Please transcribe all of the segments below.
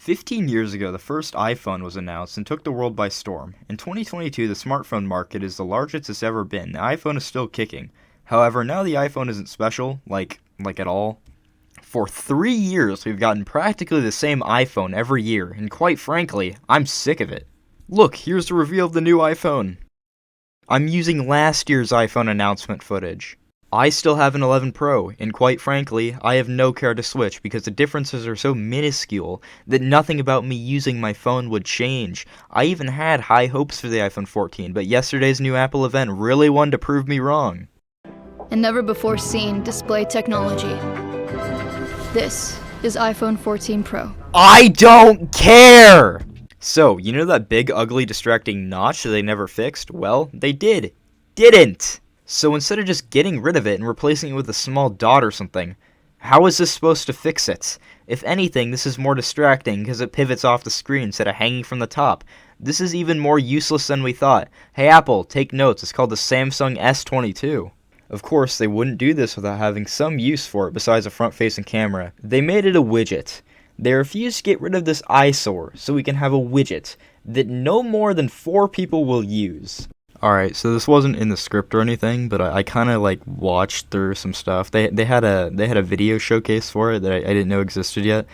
15 years ago, the first iPhone was announced and took the world by storm. In 2022, the smartphone market is the largest it's ever been. The iPhone is still kicking. However, now the iPhone isn't special, like at all. For 3 years, we've gotten practically the same iPhone every year, and quite frankly, I'm sick of it. Look, here's the reveal of the new iPhone. I'm using last year's iPhone announcement footage. I still have an 11 Pro, and quite frankly, I have no care to switch because the differences are so minuscule that nothing about me using my phone would change. I even had high hopes for the iPhone 14, but yesterday's new Apple event really wanted to prove me wrong. And never before seen display technology. This is iPhone 14 Pro. I don't care! So, you know that big, ugly, distracting notch that they never fixed? Well, they didn't! So instead of just getting rid of it and replacing it with a small dot or something, how is this supposed to fix it? If anything, this is more distracting because it pivots off the screen instead of hanging from the top. This is even more useless than we thought. Hey Apple, take notes, it's called the Samsung S22. Of course, they wouldn't do this without having some use for it besides a front-facing camera. They made it a widget. They refused to get rid of this eyesore, so we can have a widget that no more than 4 people will use. Alright, so this wasn't in the script or anything, but I kind of watched through some stuff. They had a video showcase for it that I didn't know existed yet.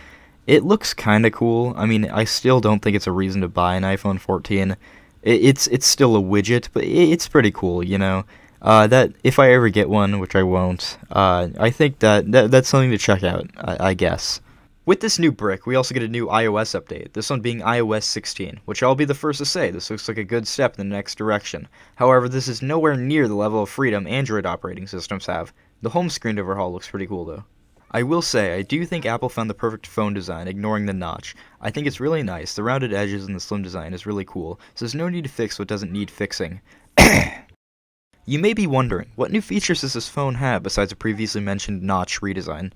It looks kind of cool. I mean, I still don't think it's a reason to buy an iPhone 14. It's still a widget, but it's pretty cool, you know. That if I ever get one, which I won't, I think that's something to check out, I guess. With this new brick, we also get a new iOS update, this one being iOS 16, which I'll be the first to say this looks like a good step in the next direction. However, this is nowhere near the level of freedom Android operating systems have. The home screen overhaul looks pretty cool though. I will say, I do think Apple found the perfect phone design, ignoring the notch. I think it's really nice, the rounded edges and the slim design is really cool, so there's no need to fix what doesn't need fixing. You may be wondering, what new features does this phone have besides the previously mentioned notch redesign?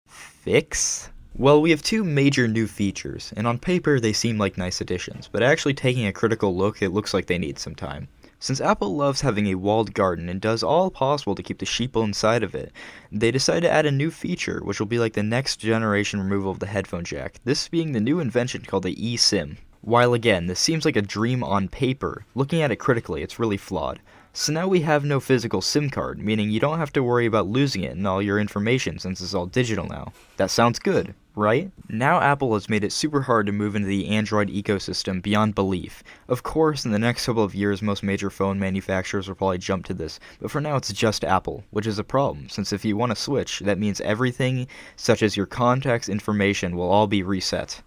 Fix? Well, we have 2 major new features, and on paper they seem like nice additions, but actually taking a critical look, it looks like they need some time. Since Apple loves having a walled garden and does all possible to keep the sheeple inside of it, they decided to add a new feature, which will be like the next generation removal of the headphone jack, this being the new invention called the eSIM. While again, this seems like a dream on paper, looking at it critically, it's really flawed. So now we have no physical SIM card, meaning you don't have to worry about losing it and all your information since it's all digital now. That sounds good, right? Now Apple has made it super hard to move into the Android ecosystem beyond belief. Of course, in the next couple of years, most major phone manufacturers will probably jump to this, but for now it's just Apple, which is a problem, since if you want to switch, that means everything, such as your contacts information, will all be reset.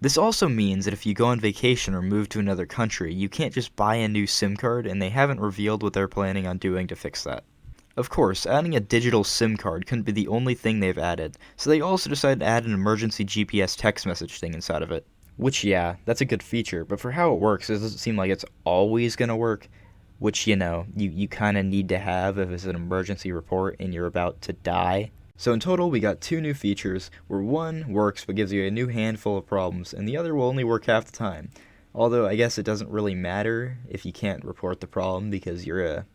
This also means that if you go on vacation or move to another country, you can't just buy a new SIM card, and they haven't revealed what they're planning on doing to fix that. Of course, adding a digital SIM card couldn't be the only thing they've added, so they also decided to add an emergency GPS text message thing inside of it. Which, yeah, that's a good feature, but for how it works, it doesn't seem like it's always gonna work, which, you know, you kinda need to have if it's an emergency report and you're about to die. So in total, we got 2 new features, where one works but gives you a new handful of problems, and the other will only work half the time. Although, I guess it doesn't really matter if you can't report the problem because you're,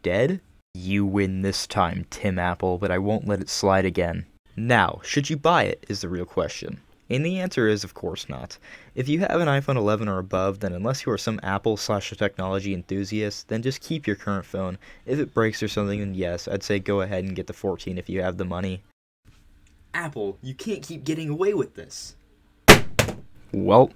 dead? You win this time, Tim Apple, but I won't let it slide again. Now, should you buy it, is the real question. And the answer is, of course not. If you have an iPhone 11 or above, then unless you are some Apple/technology enthusiast, then just keep your current phone. If it breaks or something, then yes, I'd say go ahead and get the 14 if you have the money. Apple, you can't keep getting away with this. Well,